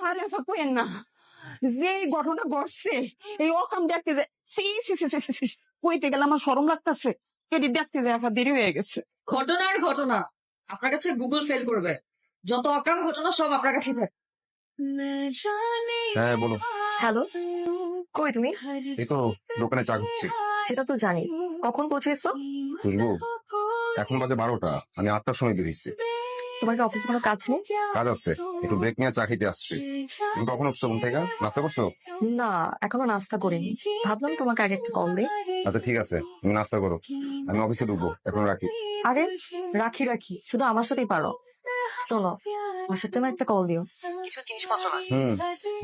আরে আপা কইেন না, যে ঘটনা ঘটছে এই অকাম দেখতে যায় কইতে গেলে আমার শরম লাগতেছে। এটি দেখতে যায় আপা দেরি হয়ে গেছে। ঘটনার ঘটনা আপনার কাছে গুগল ফেল করবে। যত অকাম ঘটনা সব আপনার কাছে থাকে। হ্যাঁ বলো। হ্যালো, কই তুমি? এই তো দোকানে চা খাচ্ছি। সেটা তো জানি, কখন পৌঁছেছো? বুঝবো, এখন বাজে 12টা, আমি 8টার সময় বেরিয়েছি। তোমার কি অফিসে কোনো কাজ নেই? কাজ আছে, একটু ব্রেক নিয়ে চা খেতে আসছি। তুমি কখন উঠছো ঘুম থেকে? নাস্তা করছো? না, এখনো নাস্তা করিনি। ভাবলাম তোমাকে আগে একটু কল দিই। আচ্ছা ঠিক আছে, তুমি নাস্তা করো, আমি অফিসে ঢুকবো, এখন রাখি। আরে রাখি শুধু আমার সাথেই পারো। শোনো, বাসার টাইমে একটা কল দিও, কিছু জিনিসপত্র লাগে।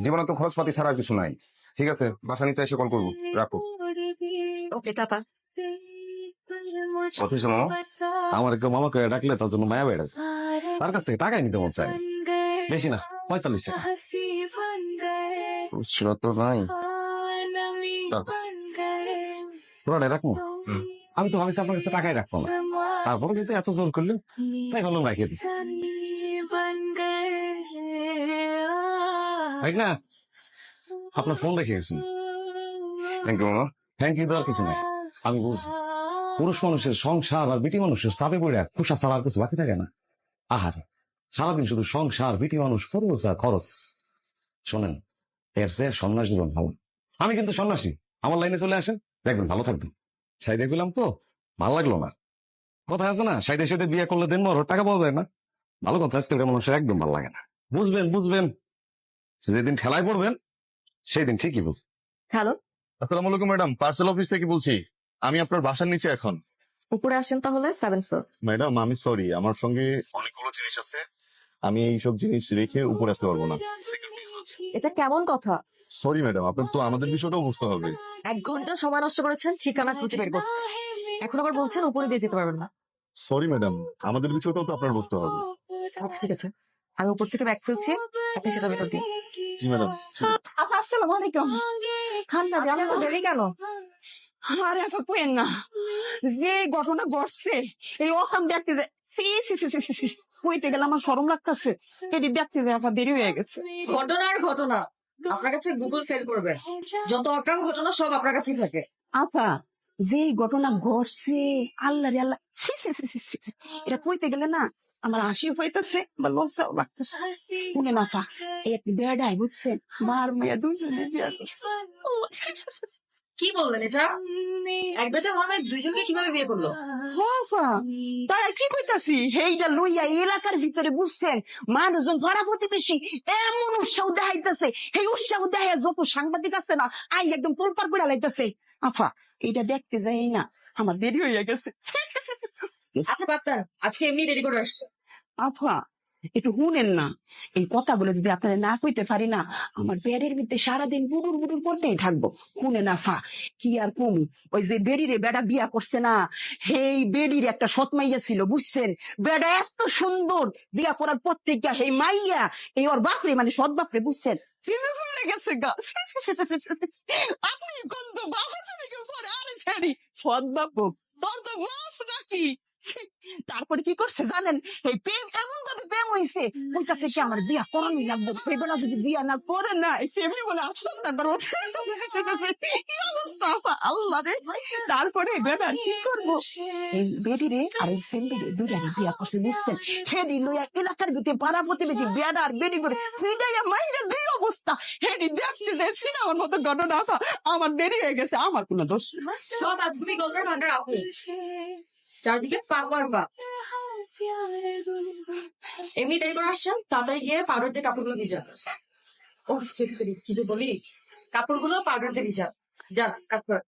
জীবনে তো খরচপাতি ছাড়া আর কিছু নাই। ঠিক আছে, বাসা নিচে এসে কল করবো, রাখো। ওকে টাটা। অফিসে মামা, আমার কেউ মামাকে ডাকলে তার জন্য মায়া বেড়েছে, তার কাছ থেকে টাকাই নিতে মন চায়। বেশি না, 45 টাকা। বুঝছো তো ভাই, পুরোটাই রাখবো। আমি তো ভাবছি আপনার কাছে টাকাই রাখবো না, তারপরে যেহেতু এত জোর করলেন তাই ভাবলাম রাখিয়ে দিই। ঠিক না, আপনার ফোন রেখে গেছেন। থ্যাংক ইউ মামা। থ্যাংক ইউ দেওয়ার কিছু নাই, আমি বুঝি পুরুষ মানুষের সংসার আর বিটি মানুষের চাপে পড়ে খুশা ছাড়া আর কিছু বাকি থাকে না। আহার সারাদিন শুধু সংসার, বিটি মানুষ, খরচ আর খরচ। শোনেন, এর চেয়ে সন্ন্যাস জীবন ভালো। আমি কিন্তু সন্ন্যাসী, আমার লাইনে চলে আসেন, দেখবেন ভালো থাকবেন। সাইডে গেলাম তো ভালো লাগলো না। কথা আছে না, সাইডে সাথে বিয়ে করলে দিন মর টাকা পাওয়া যায় না। ভালো কথা, আজকালকার মানুষের একদম ভালো লাগে না। বুঝবেন যেদিন ঠেলায় পড়বেন সেই দিন ঠিকই বুঝবেন। হ্যালো, আসসালামু আলাইকুম ম্যাডাম, পার্সেল অফিস থেকে বলছি। আমি আপনার বাসার নিচে এখন। উপরে আসেন তাহলে 7th ফ্লোর। ম্যাডাম আমি সরি, আমার সঙ্গে অনেকগুলো জিনিস আছে, আমি এইসব জিনিস রেখে উপরে আসতে পারবো না। এটা কেমন কথা? সরি ম্যাডাম, আপনার তো আমাদের বিষয়টাও বুঝতে হবে। 1 ঘন্টা সময় নষ্ট করেছেন ঠিকানা খুঁজে বের করতে, এখন আবার বলছেন উপরে দিয়ে যেতে পারবেন না। সরি ম্যাডাম, আমাদের বিষয়টাও তো আপনার বুঝতে হবে। আচ্ছা ঠিক আছে, আমি উপর থেকে ব্যাগ ফেলছি, আপনি সেটা ভেতর দিন। জি ম্যাডাম। আপা আসসালামু আলাইকুম। খান্না দিয়ে আমি দেরি কেন? আরে আপা কইেন না, যে ঘটনা ঘটছে এই অকাম দেখতে যায় কইতে গেলে আমার শরম লাগতেছে। এটি দেখতে যায় আপা দেরি হয়ে গেছে। ঘটনার ঘটনা আপনার কাছে গুগল ফেল করবে। যত অকাম ঘটনা সব আপনার কাছেই থাকে। আপা যে ঘটনা ঘটছে আল্লাহ রে আল্লাহ, এটা কইতে গেলে না আমার হাসি হইতেছে বা লজ্জাও লাগতেছে। শুনে না আপা, এই একটি বেড়াই বুঝছেন, মার মেয়ে দুজনে বিয়া করছে। কি বললেন এটা? এক বেটার মনে হয় দুইজনকে কিভাবে বিয়ে করলো? হফা তাই কি কইতাছি, এইটা লইয়া এলাকার ভিতরে বুঝছেন মানুষজন ভাড়া প্রতিবেশী এমন উৎসাহ দেখাইতেছে, এই উৎসাহ দেখায় যত সাংবাদিক আছে না আই একদম তোলপার করে লাইতেছে। আফা এইটা দেখতে যাই না আমার দেরি হইয়া গেছে। আচ্ছা পাত্তা, আজকে এমনি দেরি করে আসছে। আফা একটু শুনেন না, এই কথাগুলো যদি আপনারা না কইতে পারি না আমার বেড়ের মধ্যে সারাদিন বুড়ুর বুড়ুর করতেই থাকবো। শুনেন আফা, কি আর কম, ওই যে বেড়িরে বেড়া বিয়া করছে না, সেই বেড়ির একটা সৎ মাইয়া ছিল বুঝছেন, বেড়া এত সুন্দর, বিয়া করার পর থেকে সেই মাইয়া এই ওর বাপরে মানে সৎ বাপরে বুঝছেন প্রেমে পড়ে গেছে গা। আপনি কোন তো বাবা তুমি কেউ পরে আরে সারি সৎ বাপ তোর তো বাপ নাকি। তারপরে কি করছে জানেন, এই প্রেম এমন ভাবে প্রেম হয়েছে ওই কাছে কি আমার বিয়া করানোই লাগবে, এবার যদি বিয়া না করে না সেমনি বলে আত্মহত্যা করবো। কি অবস্থা আপা, আল্লাহ রে। তারপরে বেটা কি করবো, এই বেডি রে আর এই সেম বেডি দুটারে বিয়া করছে বুঝছেন, হেডি লইয়া এলাকার ভিতরে পাড়া প্রতিবেশী বেড়া আর বেডি করে ফিডাইয়া মাইরা যে অবস্থা, হেডি দেখতে দেখছি না আমার মতো ঘটনা আপা। আমার দেরি হয়ে গেছে, আমার কোনো দোষ না। সব আজগুবি গল্পের ভান্ডার আপনি, চারদিকে পাওয়ার বা। এমনি দেরি করে আসছেন, তাড়াতাড়ি গিয়ে পাউডার দিয়ে কাপড়গুলো ভিজান। ও কি যে বলি, কাপড়গুলো পাউডার দিয়ে ভিজান। যান কাপড়